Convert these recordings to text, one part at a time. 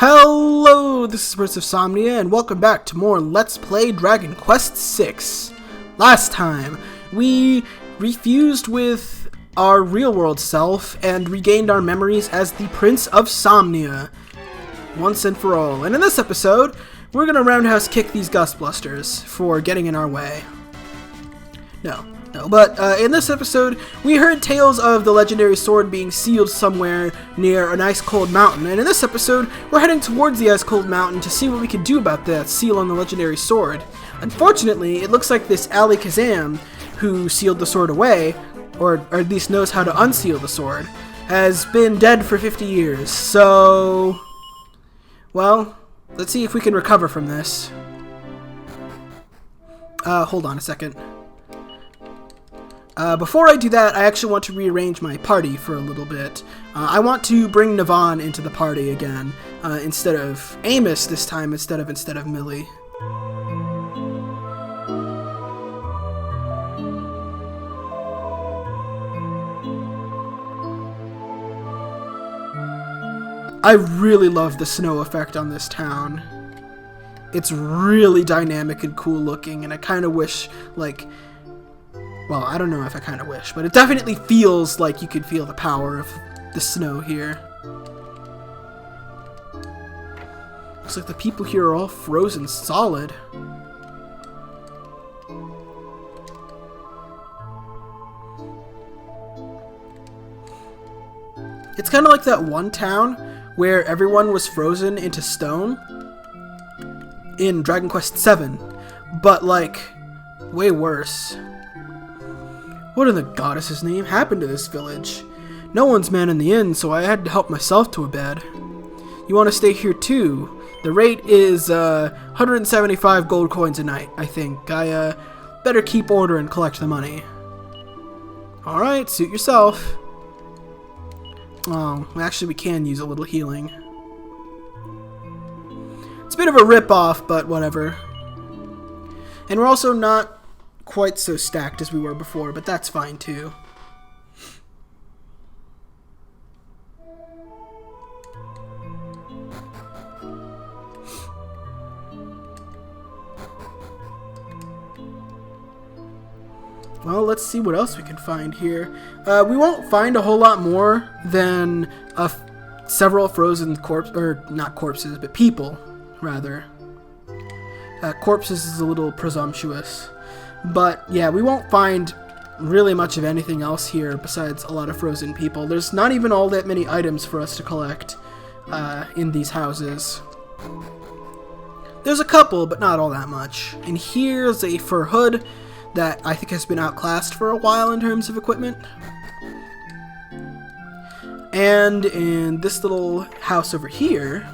Hello, this is Birds of Somnia, and welcome back to more Let's Play Dragon Quest VI. Last time, we refused with our real-world self and regained our memories as the Prince of Somnia, once and for all. And in this episode, we're gonna roundhouse kick these Gustblusters for getting in our way. But in this episode, we heard tales of the legendary sword being sealed somewhere near an ice-cold mountain, and in this episode, we're heading towards the ice-cold mountain to see what we can do about that seal on the legendary sword. Unfortunately, it looks like this Ali Kazam, who sealed the sword away, or at least knows how to unseal the sword, has been dead for 50 years, so... well, let's see if we can recover from this. Hold on a second. Before I do that, I actually want to rearrange my party for a little bit. I want to bring Navan into the party again, instead of Amos this time, instead of Millie. I really love the snow effect on this town. It's really dynamic and cool looking, and I kind of wish, like... well, I don't know if I kind of wish, but it definitely feels like you could feel the power of the snow here. Looks like the people here are all frozen solid. It's kind of like that one town where everyone was frozen into stone in Dragon Quest VII, but like, way worse. What in the goddess's name happened to this village? No one's man in the inn, so I had to help myself to a bed. You want to stay here too? The rate is 175 gold coins a night, I think. I better keep order and collect the money. Alright, suit yourself. Oh, actually we can use a little healing. It's a bit of a rip-off, but whatever. And we're also not quite so stacked as we were before, but that's fine too. Well, let's see what else we can find here. We won't find a whole lot more than several frozen not corpses, but people, rather. Corpses is a little presumptuous. But yeah, we won't find really much of anything else here besides a lot of frozen people. There's not even all that many items for us to collect in these houses. There's a couple, but not all that much. And here's a fur hood that I think has been outclassed for a while in terms of equipment. And in this little house over here,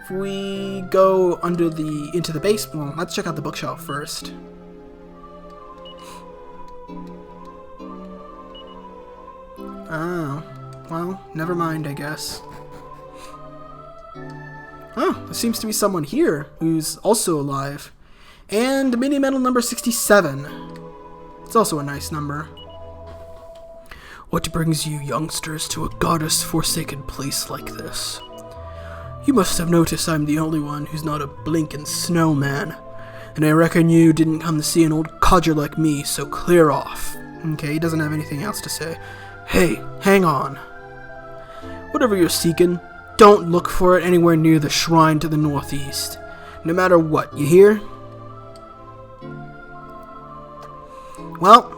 if we go into the basement, well, let's check out the bookshelf first. Oh, well, never mind, I guess. Oh, there seems to be someone here who's also alive. And mini medal number 67. It's also a nice number. What brings you youngsters to a goddess-forsaken place like this? You must have noticed I'm the only one who's not a blinking snowman. And I reckon you didn't come to see an old codger like me, so clear off. Okay, he doesn't have anything else to say. Hey, hang on. Whatever you're seeking, don't look for it anywhere near the shrine to the northeast. No matter what, you hear? Well,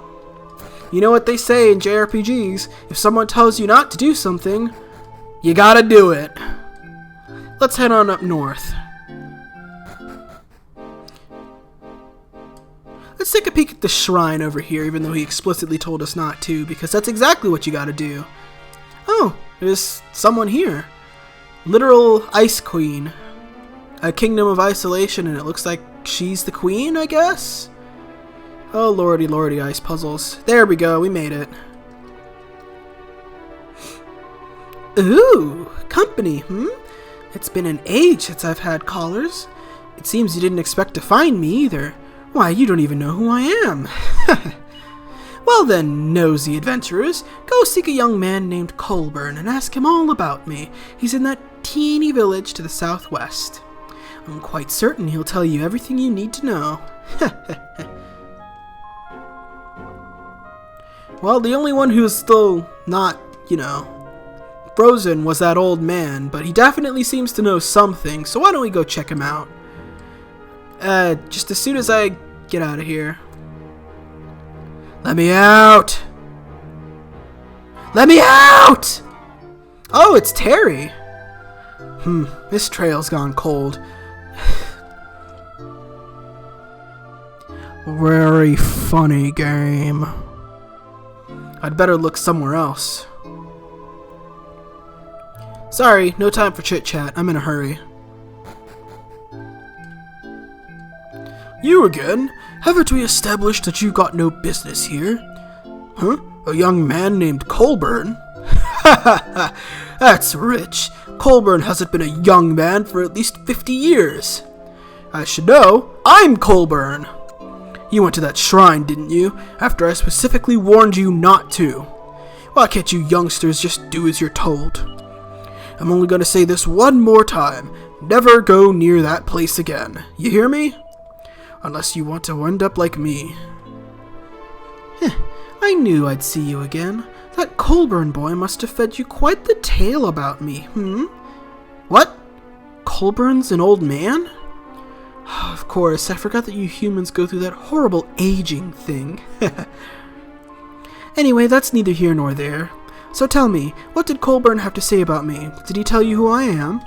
you know what they say in JRPGs, if someone tells you not to do something, you gotta do it. Let's head on up north. Let's take a peek at the shrine over here, even though he explicitly told us not to, because that's exactly what you gotta do. Oh, there's someone here. Literal Ice Queen. A kingdom of isolation, and it looks like she's the queen, I guess? Oh, lordy, lordy, ice puzzles. There we go, we made it. Ooh, company, It's been an age since I've had callers. It seems you didn't expect to find me either. Why, you don't even know who I am. Well then, nosy adventurers, go seek a young man named Colburn and ask him all about me. He's in that teeny village to the southwest. I'm quite certain he'll tell you everything you need to know. Well, the only one who's still not, frozen was that old man, but he definitely seems to know something, so why don't we go check him out? Just as soon as I get out of here. Let me out! Let me out! Oh, it's Terry. This trail's gone cold. Very funny game. I'd better look somewhere else. Sorry, no time for chit-chat. I'm in a hurry. You again? Haven't we established that you got no business here? Huh? A young man named Colburn? Ha ha ha! That's rich. Colburn hasn't been a young man for at least 50 years. I should know. I'm Colburn. You went to that shrine, didn't you? After I specifically warned you not to. Why can't you youngsters just do as you're told? I'm only gonna say this one more time. Never go near that place again. You hear me? Unless you want to end up like me. I knew I'd see you again. That Colburn boy must have fed you quite the tale about me, What? Colburn's an old man? Of course, I forgot that you humans go through that horrible aging thing. Anyway, that's neither here nor there. So tell me, what did Colburn have to say about me? Did he tell you who I am?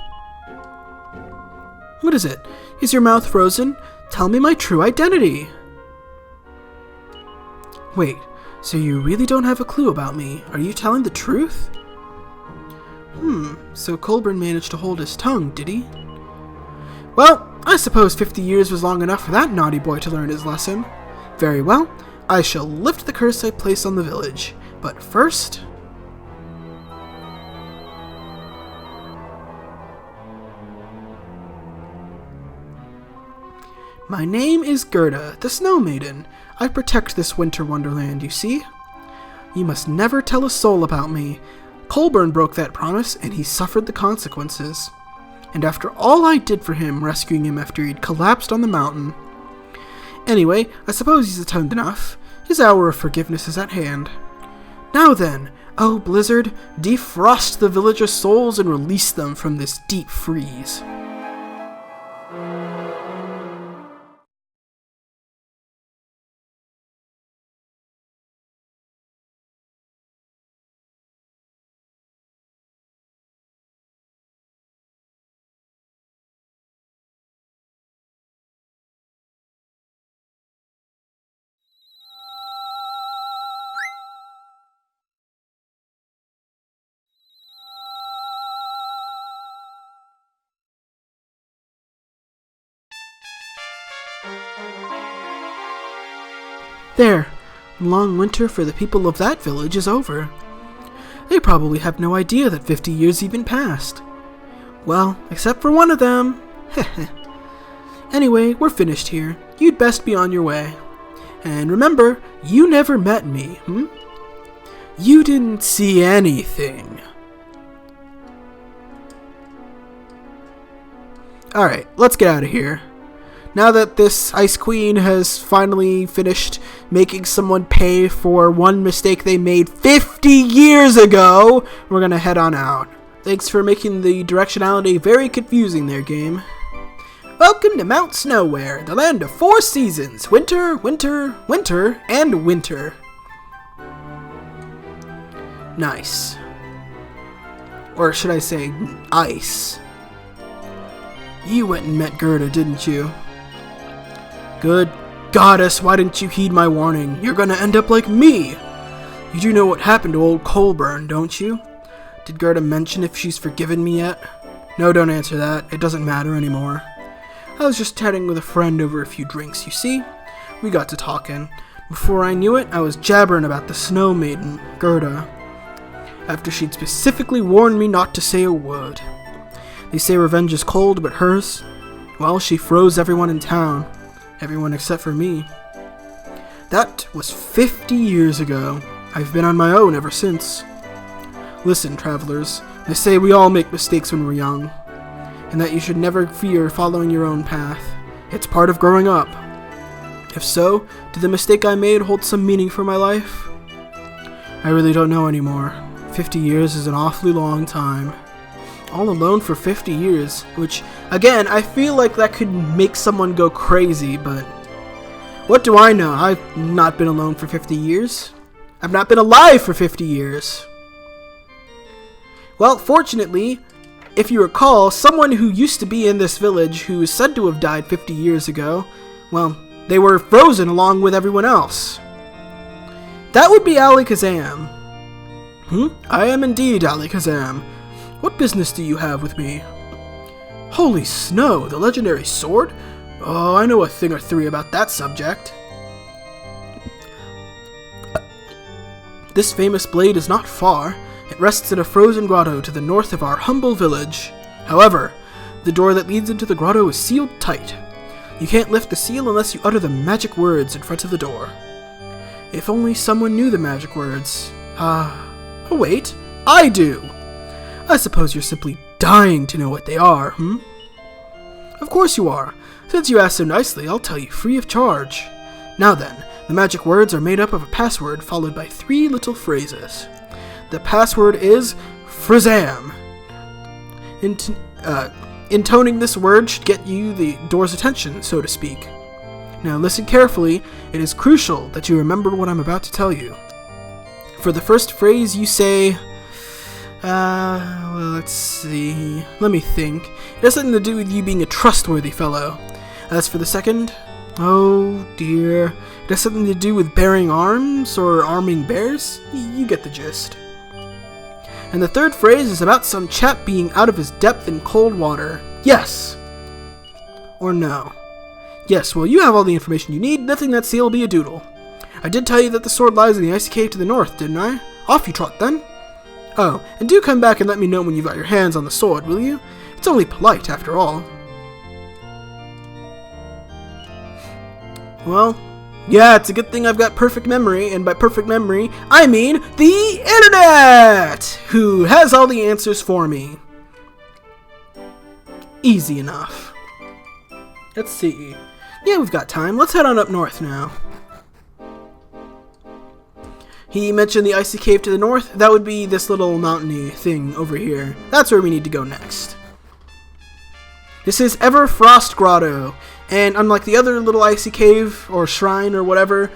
What is it? Is your mouth frozen? Tell me my true identity! Wait, so you really don't have a clue about me? Are you telling the truth? So Colburn managed to hold his tongue, did he? Well, I suppose 50 years was long enough for that naughty boy to learn his lesson. Very well, I shall lift the curse I place on the village. But first... My name is Gerda, the Snow Maiden. I protect this winter wonderland, you see? You must never tell a soul about me. Colburn broke that promise, and he suffered the consequences. And after all I did for him, rescuing him after he'd collapsed on the mountain. Anyway, I suppose he's atoned enough. His hour of forgiveness is at hand. Now then, oh Blizzard, defrost the villagers' souls and release them from this deep freeze. There, the long winter for the people of that village is over. They probably have no idea that 50 years even passed. Well, except for one of them. Anyway, we're finished here. You'd best be on your way. And remember, you never met me, You didn't see anything. Alright, let's get out of here. Now that this Ice Queen has finally finished making someone pay for one mistake they made 50 years ago, we're gonna head on out. Thanks for making the directionality very confusing there, game. Welcome to Mount Snowhere, the land of 4 seasons. Winter, winter, winter, and winter. Nice. Or should I say, ice. You went and met Gerda, didn't you? Good goddess, why didn't you heed my warning? You're gonna end up like me! You do know what happened to old Colburn, don't you? Did Gerda mention if she's forgiven me yet? No, don't answer that. It doesn't matter anymore. I was just chatting with a friend over a few drinks, you see? We got to talking. Before I knew it, I was jabbering about the Snow Maiden, Gerda, after she'd specifically warned me not to say a word. They say revenge is cold, but hers, well, she froze everyone in town. Everyone except for me. That was 50 years ago. I've been on my own ever since. Listen, travelers, they say we all make mistakes when we're young, and that you should never fear following your own path. It's part of growing up. If so, did the mistake I made hold some meaning for my life? I really don't know anymore. 50 years is an awfully long time. All alone for 50 years, which, again, I feel like that could make someone go crazy, but what do I know? I've not been alone for 50 years. I've not been alive for 50 years. Well, fortunately, if you recall, someone who used to be in this village who is said to have died 50 years ago, well, they were frozen along with everyone else. That would be Alakazam. I am indeed Alakazam. What business do you have with me? Holy snow, the legendary sword? Oh, I know a thing or three about that subject. This famous blade is not far. It rests in a frozen grotto to the north of our humble village. However, the door that leads into the grotto is sealed tight. You can't lift the seal unless you utter the magic words in front of the door. If only someone knew the magic words. Oh wait, I do! I suppose you're simply dying to know what they are, Of course you are. Since you asked so nicely, I'll tell you free of charge. Now then, the magic words are made up of a password followed by 3 little phrases. The password is Frizam. Intoning this word should get you the door's attention, so to speak. Now listen carefully. It is crucial that you remember what I'm about to tell you. For the first phrase, you say, well, let's see. Let me think. It has something to do with you being a trustworthy fellow. As for the second, oh dear. It has something to do with bearing arms or arming bears. You get the gist. And the third phrase is about some chap being out of his depth in cold water. Yes. Or no. Yes, well, you have all the information you need. Nothing that seal will be a doodle. I did tell you that the sword lies in the icy cave to the north, didn't I? Off you trot, then. Oh, and do come back and let me know when you've got your hands on the sword, will you? It's only polite, after all. Well, yeah, it's a good thing I've got perfect memory, and by perfect memory, I mean the internet, who has all the answers for me. Easy enough. Let's see. Yeah, we've got time. Let's head on up north now. He mentioned the icy cave to the north. That would be this little mountainy thing over here. That's where we need to go next. This is Everfrost Grotto, and unlike the other little icy cave or shrine or whatever,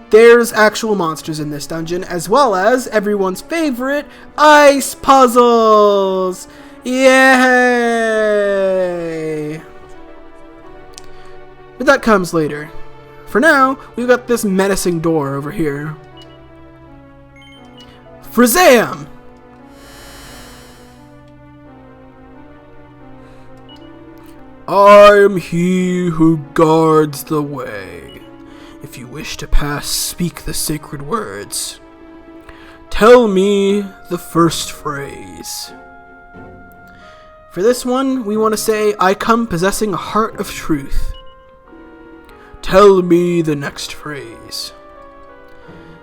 there's actual monsters in this dungeon, as well as everyone's favorite ice puzzles. Yay! But that comes later. For now, we've got this menacing door over here. Frizam! I am he who guards the way. If you wish to pass, speak the sacred words. Tell me the first phrase. For this one, we want to say, I come possessing a heart of truth. Tell me the next phrase.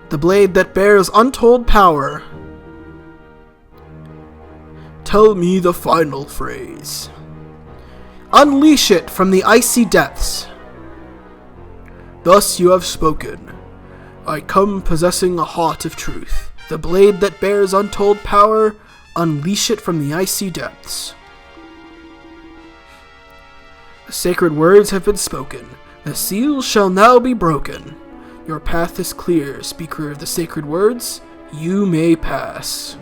The blade that bears untold power. Tell me the final phrase. Unleash it from the icy depths. Thus you have spoken. I come possessing a heart of truth. The blade that bears untold power. Unleash it from the icy depths. The sacred words have been spoken. The seal shall now be broken. Your path is clear, speaker of the sacred words. You may pass.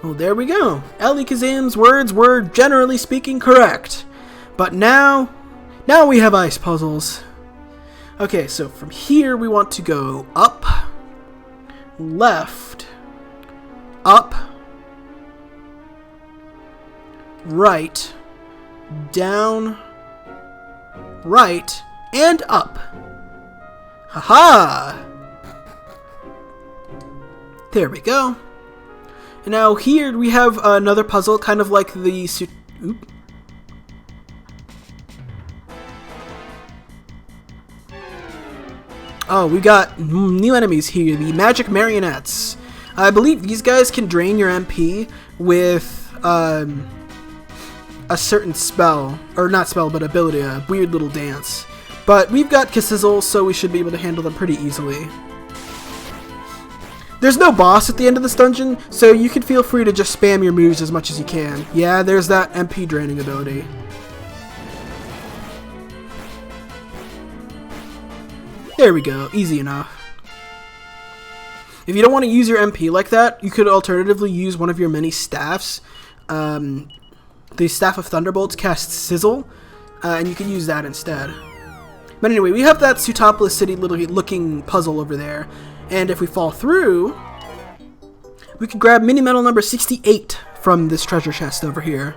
Well, there we go. Alakazam's words were, generally speaking, correct. But now we have ice puzzles. Okay, so from here we want to go up, left, up, right, down, right, and up. Haha! There we go. And now here we have another puzzle, kind of like the Oh, we got new enemies here, the Magic Marionettes. I believe these guys can drain your MP with a certain spell, or not spell, but ability, a weird little dance. But we've got Kissizzle, so we should be able to handle them pretty easily. There's no boss at the end of this dungeon, so you can feel free to just spam your moves as much as you can. Yeah, there's that MP draining ability. There we go, easy enough. If you don't want to use your MP like that, you could alternatively use one of your many staffs. The Staff of Thunderbolts casts Sizzle, and you can use that instead. But anyway, we have that Sootopolis City looking puzzle over there, and if we fall through, we can grab mini medal number 68 from this treasure chest over here.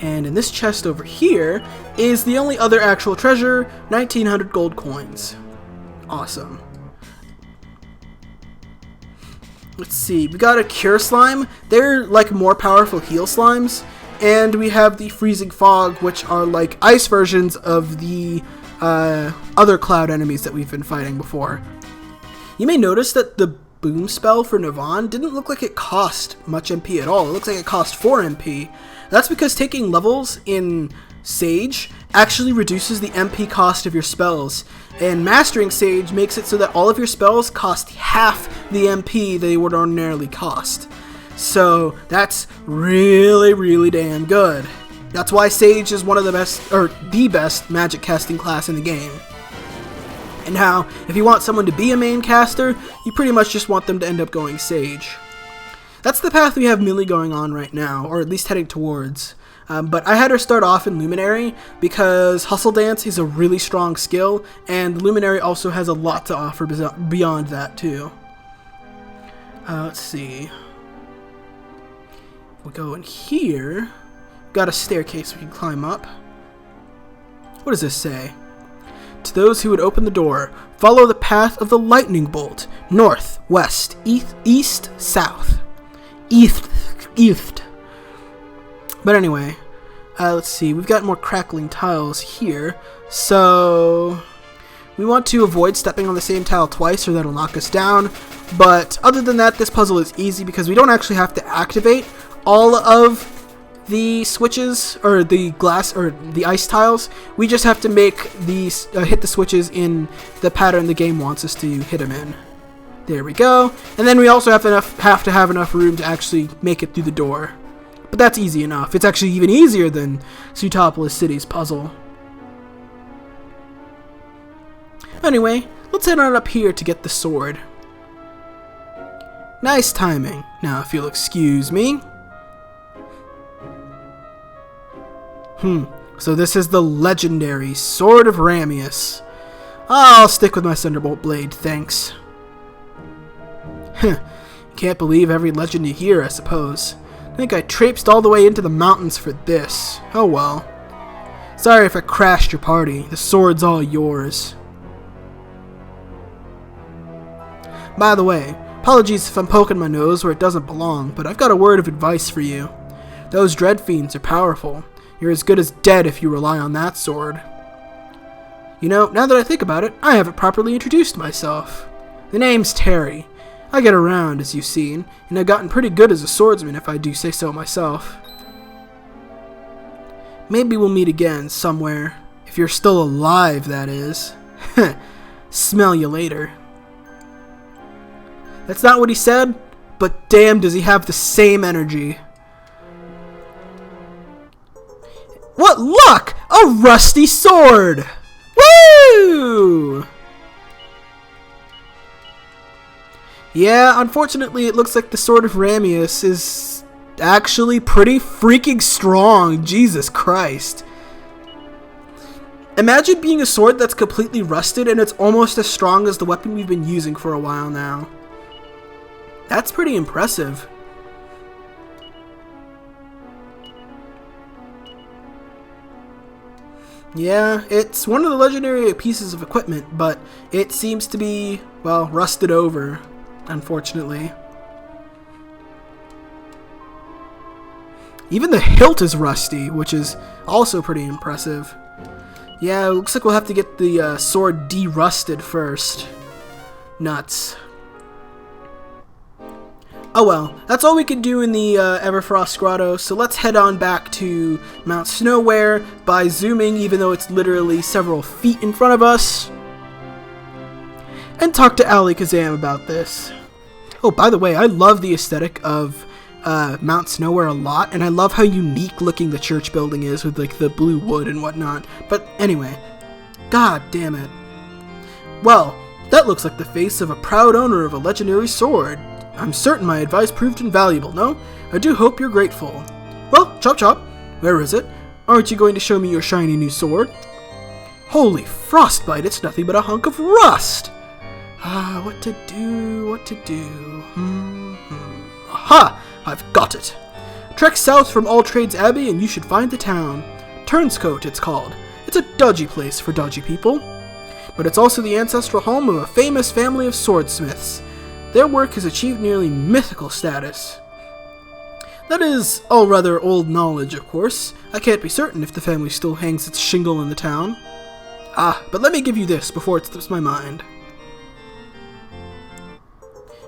And in this chest over here is the only other actual treasure, 1900 gold coins. Awesome. Let's see, we got a Cure Slime. They're like more powerful heal slimes. And we have the Freezing Fog, which are like ice versions of the other cloud enemies that we've been fighting before. You may notice that the boom spell for Navon didn't look like it cost much MP at all. It looks like it cost 4 MP. That's because taking levels in Sage actually reduces the MP cost of your spells, and mastering Sage makes it so that all of your spells cost half the MP they would ordinarily cost. So that's really damn good. That's why Sage is one of the best, or the best, magic casting class in the game. And now, if you want someone to be a main caster, you pretty much just want them to end up going Sage. That's the path we have Millie going on right now, or at least heading towards. But I had her start off in Luminary because Hustle Dance is a really strong skill, and Luminary also has a lot to offer beyond that too. Let's see. We go in here. Got a staircase we can climb up. What does this say? To those who would open the door, follow the path of the lightning bolt. North, west, east, south. East. But anyway, let's see. We've got more crackling tiles here. So we want to avoid stepping on the same tile twice or that'll knock us down. But other than that, this puzzle is easy because we don't actually have to activate all of the switches or the glass or the ice tiles. We just have to make these hit the switches in the pattern the game wants us to hit them in. There we go. And then we also have to have enough room to actually make it through the door. But that's easy enough. It's actually even easier than Sootopolis City's puzzle. Anyway, let's head on up here to get the sword. Nice timing. Now, if you'll excuse me. So this is the legendary Sword of Ramius. I'll stick with my Thunderbolt Blade, thanks. Can't believe every legend you hear, I suppose. I think I traipsed all the way into the mountains for this. Oh well. Sorry if I crashed your party. The sword's all yours. By the way, apologies if I'm poking my nose where it doesn't belong, but I've got a word of advice for you. Those Dread Fiends are powerful. You're as good as dead if you rely on that sword. You know, now that I think about it, I haven't properly introduced myself. The name's Terry. I get around, as you've seen, and I've gotten pretty good as a swordsman if I do say so myself. Maybe we'll meet again somewhere. If you're still alive, that is. Smell you later. That's not what he said, but damn does he have the same energy. What luck! A rusty sword! Woo! Yeah, unfortunately it looks like the Sword of Ramius is actually pretty freaking strong. Jesus Christ. Imagine being a sword that's completely rusted and it's almost as strong as the weapon we've been using for a while now. That's pretty impressive. Yeah, it's one of the legendary pieces of equipment, but it seems to be, well, rusted over, unfortunately. Even the hilt is rusty, which is also pretty impressive. Yeah, it looks like we'll have to get the sword de-rusted first. Nuts. Oh well, that's all we could do in the Everfrost Grotto, so let's head on back to Mount Snowhere by zooming, even though it's literally several feet in front of us, and talk to Alakazam about this. Oh, by the way, I love the aesthetic of Mount Snowhere a lot, and I love how unique looking the church building is with like the blue wood and whatnot. But anyway, god damn it. Well, that looks like the face of a proud owner of a legendary sword. I'm certain my advice proved invaluable, no? I do hope you're grateful. Well, Chop Chop, where is it? Aren't you going to show me your shiny new sword? Holy frostbite, it's nothing but a hunk of rust! Ah, what to do? Aha! I've got it! Trek south from All Trades Abbey and you should find the town. Turnscote, it's called. It's a dodgy place for dodgy people. But it's also the ancestral home of a famous family of swordsmiths. Their work has achieved nearly mythical status. That is all rather old knowledge, of course. I can't be certain if the family still hangs its shingle in the town. Ah, but let me give you this before it slips my mind.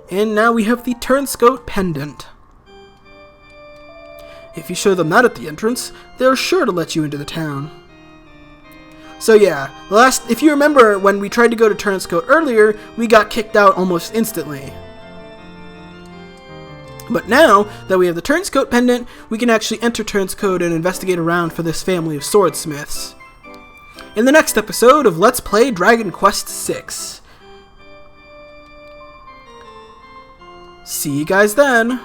And now we have the Turnscote pendant. If you show them that at the entrance, they're sure to let you into the town. So yeah, if you remember when we tried to go to Turnscote earlier, we got kicked out almost instantly. But now that we have the Turnscote pendant, we can actually enter Turnscote and investigate around for this family of swordsmiths. In the next episode of Let's Play Dragon Quest VI. See you guys then!